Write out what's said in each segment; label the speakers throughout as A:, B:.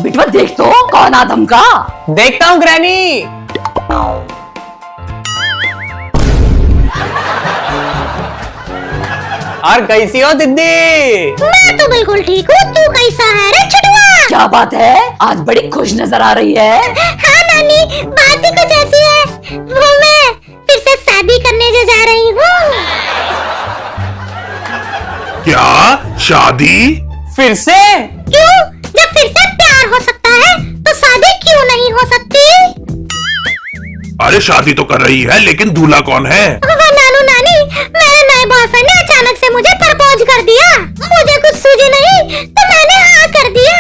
A: बिटवा देख तो कौन आदम का।
B: देखता हूँ ग्रैनी। और कैसी हो दीदी?
C: मैं तो बिल्कुल ठीक हूँ, तू कैसा है रे छुटुआ?
A: क्या बात है, आज बड़ी खुश नजर आ रही है।
C: हाँ नानी, बात ही कुछ ऐसी है। वो मैं फिर से शादी करने जो जा रही हूँ।
D: क्या शादी?
B: फिर से?
C: क्यों? जब फिर से प्यार हो सकता है तो शादी क्यों नहीं हो सकती?
D: अरे शादी तो कर रही है, लेकिन दूल्हा कौन है?
C: नानू नानी, मेरे नए बॉयफ्रेंड ने अचानक से मुझे प्रपोज कर दिया। मुझे कुछ सूझी नहीं तो मैंने हाँ कर दिया।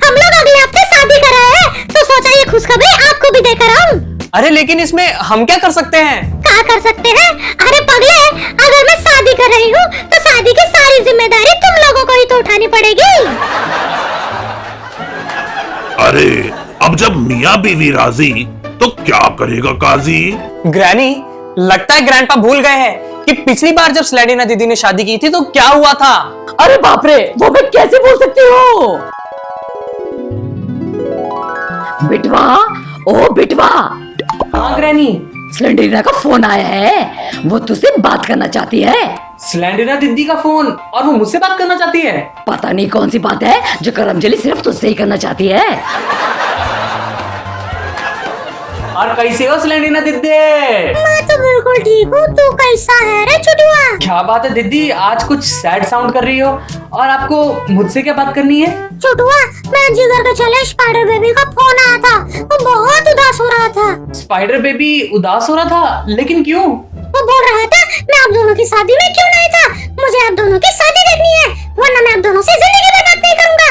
C: हम लोग अगले हफ्ते शादी कर रहे हैं, तो सोचा ये खुशखबरी आपको भी देकर आऊं।
B: अरे लेकिन इसमें हम क्या कर सकते हैं?
C: क्या कर सकते हैं? अरे पगले, अगर मैं शादी कर रही हूँ तो शादी की सारी जिम्मेदारी तुम लोगों को ही तो उठानी पड़ेगी।
D: अरे अब जब मियाँ बीवी राजी तो क्या करेगा काजी?
B: ग्रैनी, लगता है ग्रैंडपा भूल गए हैं कि पिछली बार जब स्लेडिना दीदी ने शादी की थी तो क्या हुआ था।
A: अरे बाप रे, वो मैं कैसे बोल सकती हूँ। बिटवा, ओ बिटवा।
B: हाँ ग्रैनी।
A: स्लेंडरीना का फोन आया है, वो तुझसे बात करना चाहती है।
B: स्लेंडरिना दीदी का फोन, और वो मुझसे बात करना चाहती है।
A: पता नहीं कौन सी बात है जो करमजली सिर्फ तुझसे ही करना चाहती है।
B: और कैसे हो स्लेंडरिना दीदी?
C: मैं तो बिल्कुल ठीक हूँ, तू कैसा है रे छुटुआ?
B: क्या बात है दीदी, आज कुछ सैड साउंड कर रही हो, और आपको मुझसे क्या बात करनी है?
C: छुटुआ, मैं जिगर के चले स्पाइडर बेबी का फोन आया था, वो बहुत उदास हो रहा था।
B: स्पाइडर बेबी उदास हो रहा था, लेकिन क्यों?
C: वो बोल रहा था मैं आप दोनों की शादी में क्यों नहीं था, मुझे आप दोनों की शादी देखनी है, वरना मैं आप दोनों से जिंदगी बर्बाद नहीं करूंगा।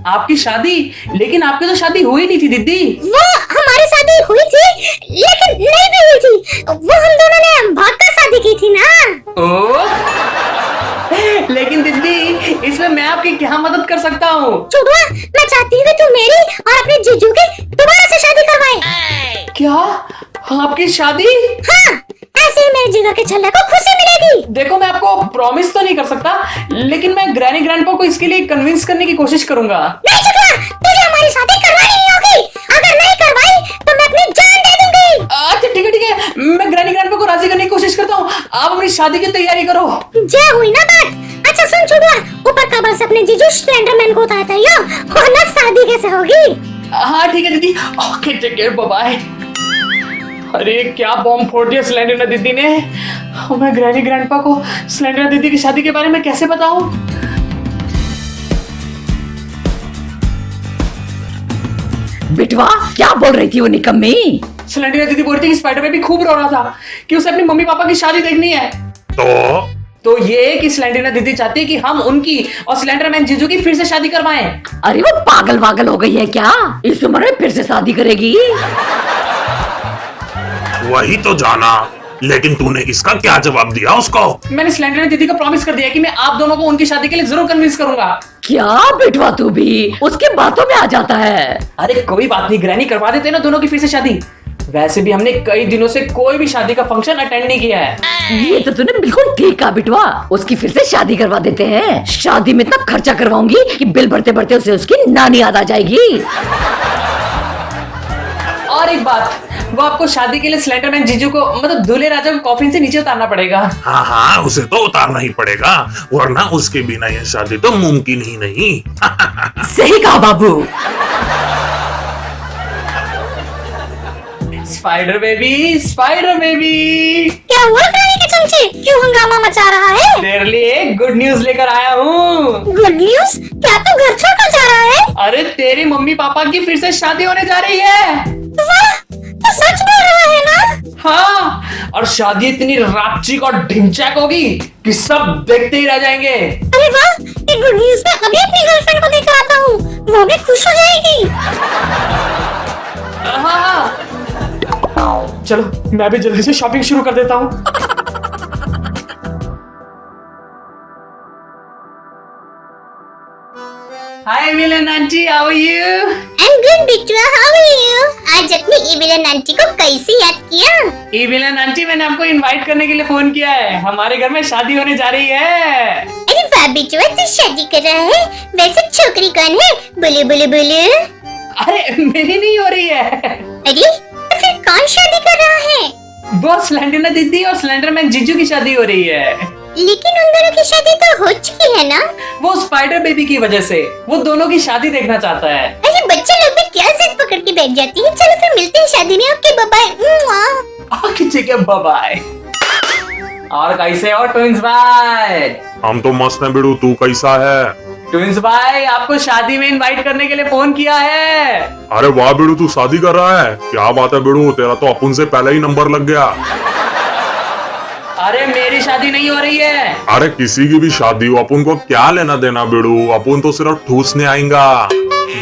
B: आपकी शादी? लेकिन आपकी तो शादी हुई नहीं थी दीदी।
C: वो हमारी शादी हुई थी, लेकिन नहीं भी हुई थी, वो हम दोनों ने भागकर शादी की थी ना।
B: ओ? लेकिन दीदी, इसमें मैं आपकी क्या मदद कर सकता हूँ?
C: छुटुआ, मैं चाहती हूँ कि तू मेरी और अपने जीजू की दोबारा से शादी करवाए।
B: क्या? आपकी शादी?
C: हाँ, ऐसे ही मेरे जिगर के छल्ले को खुशी मिलेगी।
B: देखो, मैं आपको प्रॉमिस तो नहीं कर सकता, लेकिन मैं ग्रैनी ग्रैंडपा को इसके लिए कन्विंस करने की कोशिश करूंगा।
C: नहीं छुटुआ, तुझे हमारी शादी करवानी ही होगी। अगर नहीं करवाई तो मैं अपनी जान दे दूंगी।
B: अच्छा ठीक है, मैं ग्रैनी ग्रैंडपा को राजी करने की कोशिश करता हूँ। आप अपनी शादी की तैयारी करो।
C: जय हुई ना बात। अच्छा सुन छुटुआ, ऊपर कबर से अपने जीजू स्लेंडरमैन को उतारता है, वरना शादी कैसे होगी?
B: हाँ ठीक है दीदी, okay take care, bye bye. अरे क्या बॉम्ब फोड़ दिया स्लेंडरिना दीदी ने। मैं ग्रैनी ग्रैंडपा को स्लेंडरिना दीदी की शादी के बारे में कैसे बताऊं?
A: बिटवा, क्या बोल रही थी वो निकम्मी?
B: स्लेंडरिना दीदी बोल रही थी कि स्पाइडर बेबी खूब रो रहा था कि उसे अपनी मम्मी पापा की शादी देखनी है। तो ये कि स्लेंडरिना दीदी चाहती है कि हम उनकी और स्लेंडरमैन जीजू की फिर से शादी करवाएं।
A: अरे वो पागल वागल हो गई है क्या? इस उम्र में फिर से शादी करेगी?
D: वही तो जाना, लेकिन तूने इसका क्या जवाब दिया उसको?
B: मैंने स्लेंडरिना दीदी को प्रॉमिस कर दिया कि मैं आप दोनों को उनकी शादी के लिए जरूर कन्विंस करूंगा।
A: क्या बिटवा, तू भी उसकी बातों में आ जाता है।
B: अरे कोई बात नहीं ग्रैनी, करवा देते ना दोनों की फिर से शादी। वैसे भी हमने कई दिनों से कोई भी शादी का फंक्शन अटेंड नहीं किया है।
A: ये तो तूने बिल्कुल ठीक कहा बिटवा, उसकी फिर से शादी करवा देते हैं। शादी में इतना खर्चा करवाऊंगी कि बिल भरते भरते उसे उसकी नानी याद आ जाएगी।
B: और एक बात, वो आपको शादी के लिए स्लेंडरमैन जीजू को, मतलब दूल्हे राजा को कॉफिन से नीचे उतारना पड़ेगा।
D: हाँ हाँ, उसे तो उतारना ही पड़ेगा, वरना उसके बिना ये शादी तो मुमकिन ही नहीं।
A: सही कहा बाबू।
B: Spider baby, spider baby.
C: क्या हुआ ग्रैनी के चमचे, क्यों हंगामा मचा रहा है?
B: तेरे लिए गुड न्यूज लेकर आया हूँ।
C: Good news? क्या तू घर छोड़कर जा रहा है?
B: अरे तेरी मम्मी पापा की फिर से शादी होने जा रही है।
C: वाह, तो सच बोल रहा है ना?
B: हाँ, और शादी इतनी रापचिक और ढिंचैक होगी कि सब देखते ही रह जाएंगे।
C: अरे वाह, ये गुड न्यूज मैं अभी अपनी गर्लफ्रेंड को देकर आता हूँ, वो भी खुश हो जाएगी।
B: हाँ, चलो मैं भी जल्दी से शॉपिंग शुरू कर देता हूँ। Hi villain aunty, how are you?
C: I'm good, Bittua, how are you? आज अपनी इविलन आंटी को कैसे याद किया?
B: ई विलन आंटी, मैंने आपको इनवाइट करने के लिए फोन किया है। हमारे घर में शादी होने जा रही है।
C: अरे वाह बिट्टुआ, तू शादी कर रहा है? वैसे छोकरी कौन है? बोलो बोलो बोलो।
B: अरे मेरी नहीं हो रही है,
C: अरे तो फिर कौन शादी कर रहा है?
B: वो स्लेंडरना दीदी और स्लेंडरमैन जीजू की शादी हो रही है।
C: लेकिन उन दोनों की शादी तो हो चुकी है ना?
B: वो स्पाइडर बेबी की वजह से वो दोनों की शादी देखना चाहता है।
C: अरे बच्चे लोग भी क्या जिद पकड़ के बैठ जाती है। चलो फिर मिलते हैं शादी में। Okay bye bye.
B: ओके ठीक है, बाय बाय। और कैसे हो ट्विंस भाई?
D: हम तो मस्त हैं बिड़ू, तू कैसा है?
B: ट्विंस भाई आपको शादी में इनवाइट करने के लिए फोन किया है।
D: अरे वाह बिड़ू, तू शादी कर रहा है? क्या बात है बिड़ू, तेरा तो अपन से पहले ही नंबर लग गया।
B: अरे मेरी शादी नहीं हो रही है।
D: अरे किसी की भी शादी हो, अपन को क्या लेना देना बिड़ू, अपन तो सिर्फ ठूसने आएगा।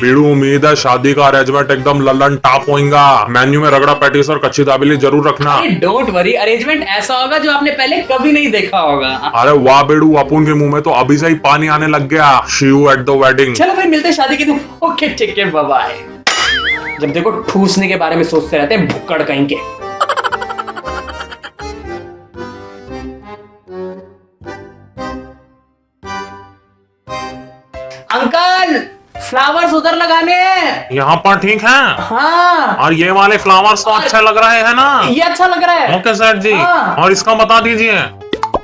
D: बिड़ू उम्मीद है शादी का अरेंजमेंट एकदम लल्लन टॉप होगा। मेन्यू में रगड़ा पैटीज और कच्ची दाबेली जरूर रखना।
B: डोंट वरी, अरेंजमेंट ऐसा होगा जो आपने पहले कभी नहीं देखा होगा।
D: अरे वाह बिड़ू, अपन के मुंह में तो अभी से ही पानी आने लग गया। सी यू एट द वेडिंग।
B: चलो फिर मिलते हैं शादी के दिन। ओके ठीक है, बाय बाय। जब देखो ठूसने के बारे में सोचते रहते हैं भुक्कड़ कहीं के। अंकल फ्लावर्स उधर लगाने हैं।
D: यहाँ पर ठीक है।
B: हाँ
D: और ये वाले फ्लावर्स तो अच्छे लग रहे हैं ना?
B: ये अच्छा लग रहा है।
D: ओके सर जी।
B: हाँ।
D: और इसका बता दीजिए।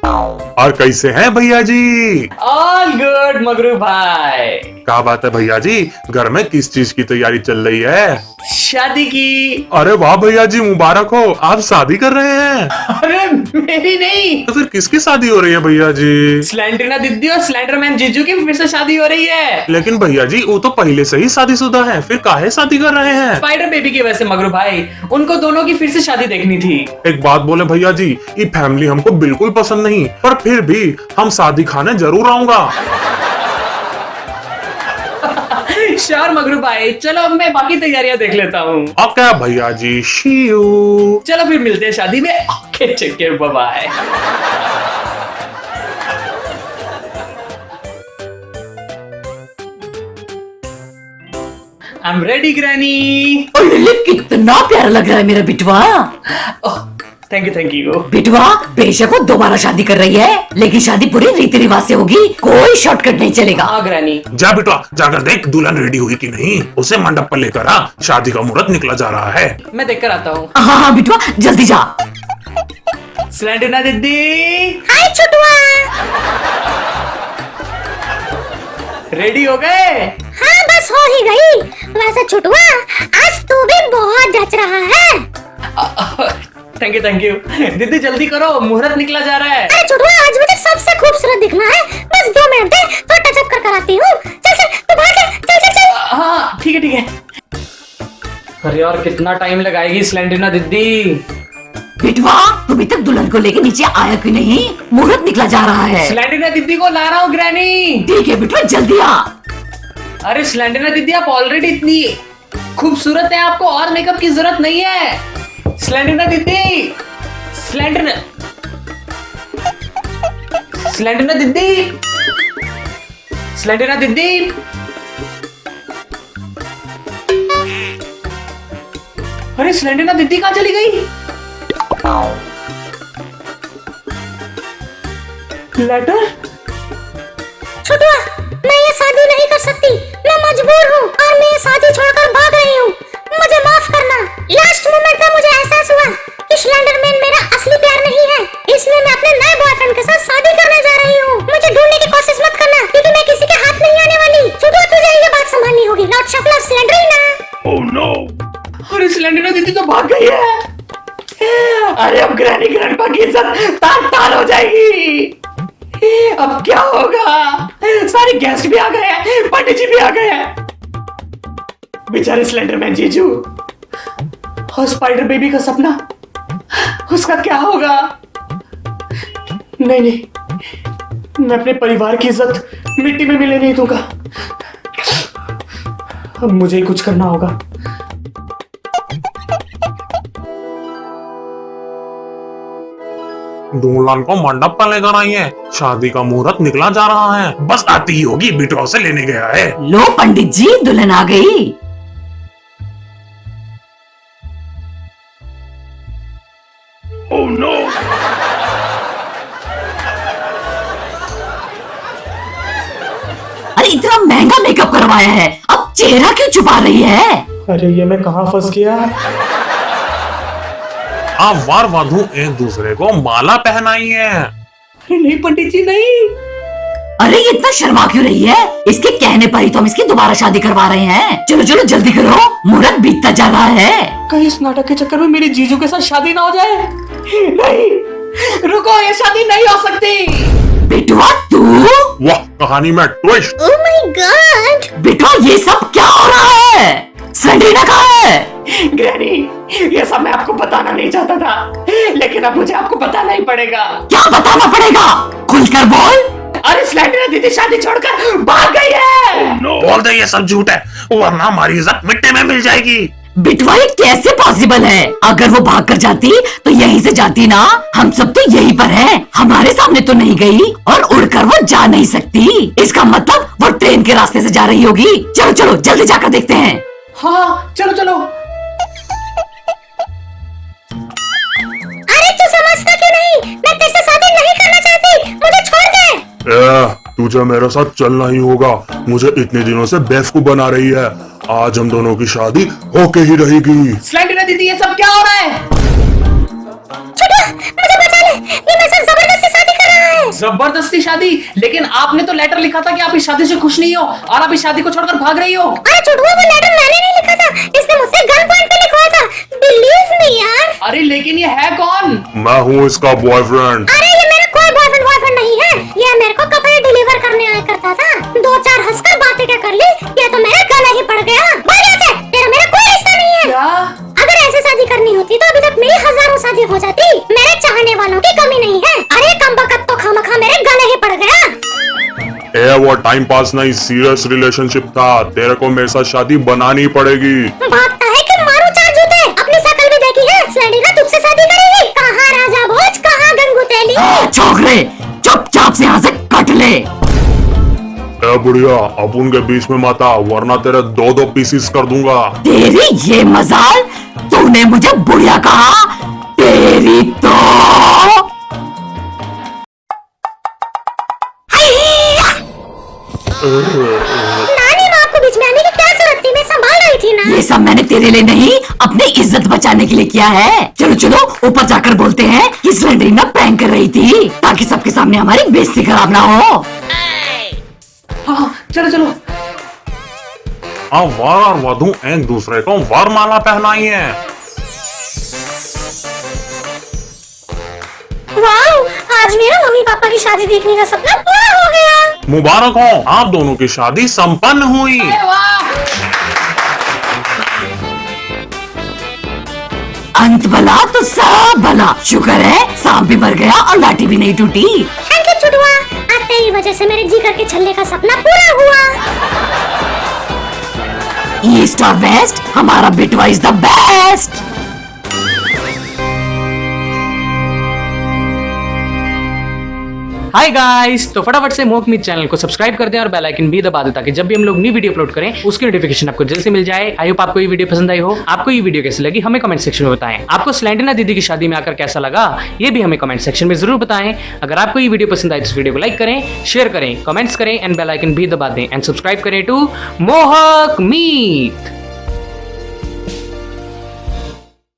D: और कैसे हैं भैया जी?
B: ऑल गुड मगरू भाई।
D: क्या बात है भैया जी, घर में किस चीज की तैयारी चल रही है?
B: शादी की।
D: अरे वाह भैया जी, मुबारक हो, आप शादी कर रहे हैं?
B: अरे मेरी नहीं,
D: तो फिर किसकी शादी हो रही है भैया जी?
B: स्लेंडरना दीदी और स्लेंडरमैन जीजू की फिर से शादी हो रही है।
D: लेकिन भैया जी वो तो पहले से ही शादीशुदा है, फिर काहे शादी कर रहे हैं?
B: स्पाइडर बेबी की वजह से मगरू भाई, उनको दोनों की फिर से शादी देखनी थी।
D: एक बात बोले भैया जी, ये फैमिली हमको बिल्कुल पसंद नहीं, पर फिर भी हम शादी खाने जरूर आऊंगा।
B: श्योर मगरू भाई, चलो अब मैं बाकी तैयारियां देख लेता हूँ।
D: ओके भैया जी, सी यू।
B: चलो फिर मिलते हैं शादी में। Okay take care, bye bye. I am ready granny.
A: अरे कितना प्यारा लग रहा है मेरा बिटवा।
B: Thank you.
A: बिटवा बेशक वो दोबारा शादी कर रही है, लेकिन शादी पूरी रीति रिवाज से होगी, कोई शॉर्टकट नहीं चलेगा।
B: हाँ ग्रैनी।
D: जा बेटा, जाकर देख दुल्हन रेडी हुई कि नहीं, उसे मंडप पर लेकर आ, शादी का मुहूर्त निकला जा रहा है।
B: मैं देख कर आता हूँ।
A: हाँ हाँ बिटवा जल्दी जा।
B: स्लेंडरना दीदी
C: हाय छुटुआ।
B: रेडी हो गए?
C: हाँ बस हो ही गई। वैसे छुटुआ आज तू भी बहुत जच रहा है।
B: Thank you. दीदी जल्दी करो, मुहूर्त निकला जा रहा है।
C: अरे छुटुआ आज मुझे सबसे खूबसूरत दिखना है, बस 2 मिनट दे तो टचअप कर आती हूँ। चल चल तू भाग चल।
B: हाँ ठीक है। अरे यार कितना टाइम लगाएगी स्लेंडरना दीदी?
A: बिटवा तुम अभी तक दुल्हन को लेके नीचे आया क्यों नहीं? मुहूर्त निकला जा रहा है।
B: स्लेंडरना दीदी को ला रहा हूँ ग्रैनी।
A: ठीक है बिटवा जल्दी आ।
B: अरे स्लेंडरना दीदी आप ऑलरेडी इतनी खूबसूरत है, आपको और मेकअप की जरूरत नहीं है। स्लेंडरना दीदी, स्लेंडरना दीदी, स्लेंडरना दीदी। अरे स्लेंडरना दीदी कहाँ चली गई? लेटर?
C: छुटुआ मैं ये शादी नहीं कर सकती, मैं मजबूर हूँ और मैं ये शादी छोड़कर भाग रही हूँ। मुझे माफ करना। लास्ट मोमेंट पे मुझे एहसास हुआ कि स्लेंडरमैन मेरा असली प्यार नहीं है, इसलिए मैं अपने नए बॉयफ्रेंड के साथ शादी करने जा रही हूँ। मुझे ढूंढने की कोशिश मत करना, क्योंकि मैं किसी के हाथ नहीं आने वाली। छुटुआ तुझे ये बात संभालनी होगी। Lord Shuffler Slenderina.
D: Oh no.
B: अरे स्लेंडरना दीदी तो भाग गई है। अरे अब ग्रैनी ग्रैंडपा की इज्जत तार हो जाएगी। अब क्या होगा? सारे गेस्ट भी आ गए हैं, पंडित जी भी आ गए हैं। बेचारे स्लेंडरमैन जीजू और स्पाइडर बेबी का सपना, उसका क्या होगा? नहीं, मैं अपने परिवार की इज्जत मिट्टी में मिलने नहीं दूंगा। अब मुझे ही कुछ करना होगा।
D: दुल्हन को मंडप पर लेकर आई है, शादी का मुहूर्त निकला जा रहा है, बस आती ही होगी, बिटवा से लेने गया है।
A: लो पंडित जी दुल्हन आ गई।
D: Oh no.
A: अरे इतना महंगा मेकअप करवाया है, अब चेहरा क्यों छुपा रही है?
B: अरे ये मैं कहाँ फंस गया?
D: वर वधू एक दूसरे को माला पहनाई है।
B: अरे नहीं पंडित जी नहीं।
A: अरे ये इतना शर्मा क्यों रही है? इसके कहने पर ही तो हम इसकी दोबारा शादी करवा रहे हैं। चलो चलो जल्दी करो, मुहूर्त बीतता जा रहा है।
B: कहीं इस नाटक के चक्कर में मेरे जीजू के साथ शादी ना हो जाए। नहीं, रुको, ये शादी नहीं हो सकती।
A: बिटवा तू?
D: वाह, कहानी में ट्विस्ट।
C: Oh my God.
A: बेटा ये सब क्या हो रहा है? सेंड्रीना कहाँ है?
B: ग्रैनी, ये सब मैं आपको बताना नहीं चाहता था, लेकिन अब मुझे आपको बताना ही पड़ेगा।
A: क्या बताना पड़ेगा? खुलकर बोल।
B: अरे स्लेंडर दीदी शादी छोड़कर भाग गई है।
D: बोल दे ये सब झूठ है, वरना हमारी इज्जत मिट्टी में मिल जाएगी।
A: बिटवा ये कैसे पॉसिबल है? अगर वो भाग कर जाती तो यहीं से जाती ना। हम सब तो यहीं पर हैं। हमारे सामने तो नहीं गई और उड़कर वो जा नहीं सकती। इसका मतलब वो ट्रेन के रास्ते से जा रही होगी। चलो चलो जल्दी जाकर देखते हैं।
B: हाँ चलो चलो।
C: अरे तू समझता क्यों नहीं? मैं तेरे से शादी नहीं करना चाहती, मुझे छोड़ दे।
D: तुझे मेरे साथ चलना ही होगा। मुझे इतने दिनों से बेवकूफ बना रही है। आज हम दोनों की शादी होके ही रहेगी।
B: स्लेंडर दीदी ये सब क्या हो रहा है?
C: छोटू मुझे बचा ले, ये मेरे साथ जबरदस्ती शादी कर रहा है।
B: जबरदस्ती शादी? लेकिन आपने तो लेटर लिखा था कि आप इस शादी से खुश नहीं हो और आप इस शादी को छोड़कर भाग रही हो।
C: अरे छोटू वो लेटर मैंने नहीं लिखा था, इसने मुझसे गन पॉइंट पे लिखवाया था। बिलीव मी यार।
B: अरे लेकिन ये है कौन?
D: मैं हूँ इसका बॉयफ्रेंड।
C: अरे ये मेरा कोई बॉयफ्रेंड नहीं है, ये मेरे को कपड़े डिलीवर करने आया करता था। दो चार हंसकर बातें क्या कर ली, ये तो मेरा गला ही पड़ गया। भाग यहाँ से, तेरा मेरा कोई रिश्ता नहीं है।
B: क्या?
C: अगर ऐसे शादी करनी होती तो अभी तक मेरी हजारों शादी हो जाती। मेरे चाहने वालों की कमी नहीं है। अरे कमबख्त तो खामखा मेरे गले ही पड़ गया।
D: वो टाइम पास नहीं, सीरियस रिलेशनशिप था। तेरे को मेरे साथ शादी बनानी पड़ेगी।
C: भागता है कि मारू चार जूते। अपनी शक्ल भी देखी है, स्लेंडर तुझसे शादी करेगी। कहाँ राजा भोज, कहाँ गंगू तेली।
A: छोकरे चुपचाप से यहाँ से कट ले।
D: बुढ़िया अब उनके बीच में माता, वरना तेरे दो दो पीसीस कर दूंगा।
A: तेरी ये मजाल, तूने मुझे बुढ़िया कहा? तेरी तो
C: नानी माँ को बीच में आने की क्या जरूरत थी? मैं संभाल रही थी ना।
A: ये सब मैंने तेरे लिए नहीं, अपनी इज्जत बचाने के लिए किया है। चलो चलो ऊपर जाकर बोलते हैं कि स्लेंडरीना प्रैंक कर रही थी, ताकि सबके सामने हमारी बेइज्जती खराब ना हो।
B: हाँ चलो चलो।
D: वर और वधू एक दूसरे को वरमाला पहनाई है।
C: वाओ, आज मेरा मम्मी पापा की शादी देखने का सपना पूरा हो गया।
D: मुबारक हो, आप दोनों की शादी संपन्न हुई।
A: अंत भला तो सब भला। शुक्र है सांप भी मर गया और लाठी भी नहीं टूटी।
C: थैंक यू चुटवा, आज तेरी वजह से मेरे जिगर के छल्ले का सपना पूरा हुआ।
A: ईस्ट और वेस्ट, हमारा बिटवा is the best.
B: Hi guys, तो फटाफट से मोक मीत चैनल को सब्सक्राइब कर दें और बेल आइकन भी दबा दें ताकि जब भी हम लोग नई वीडियो अपलोड करें उसकी नोटिफिकेशन आपको जल्द से मिल जाए। आई होप आपको ये वीडियो पसंद आई हो। आपको ये वीडियो कैसी लगी हमें कमेंट सेक्शन में बताएं। आपको स्लेंडरीना दीदी की शादी में आकर कैसा लगा ये भी हमें कमेंट सेक्शन में जरूर बताएं। अगर आपको ये वीडियो पसंद आए तो इस वीडियो को लाइक करें, शेयर करें, कमेंट्स करें एंड बेल आइकन भी दबा दें एंड सब्सक्राइब करें टू मोहक मीत।